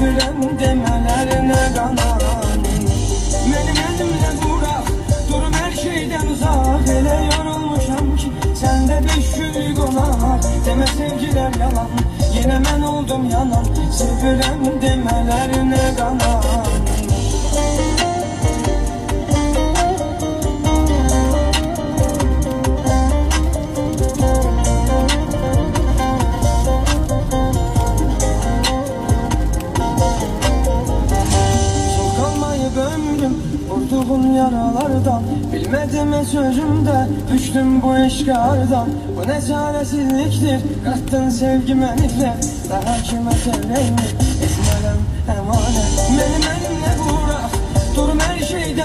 Sevirəm demelerine kanan. Benim elimle bırak, durum her şeyden uzak. Hele yorulmuşam ki sende 5 gün konak. Deme sevgiler yalan, yine ben oldum yanan. Sevirəm demelerine kanan. Vurduğum yaralardan, bilmediğim sözümde düştüm bu eşkardan. Bu ne çaresizliktir, kattın sevgime nifret. Daha kime seveyim, etmelem emanet.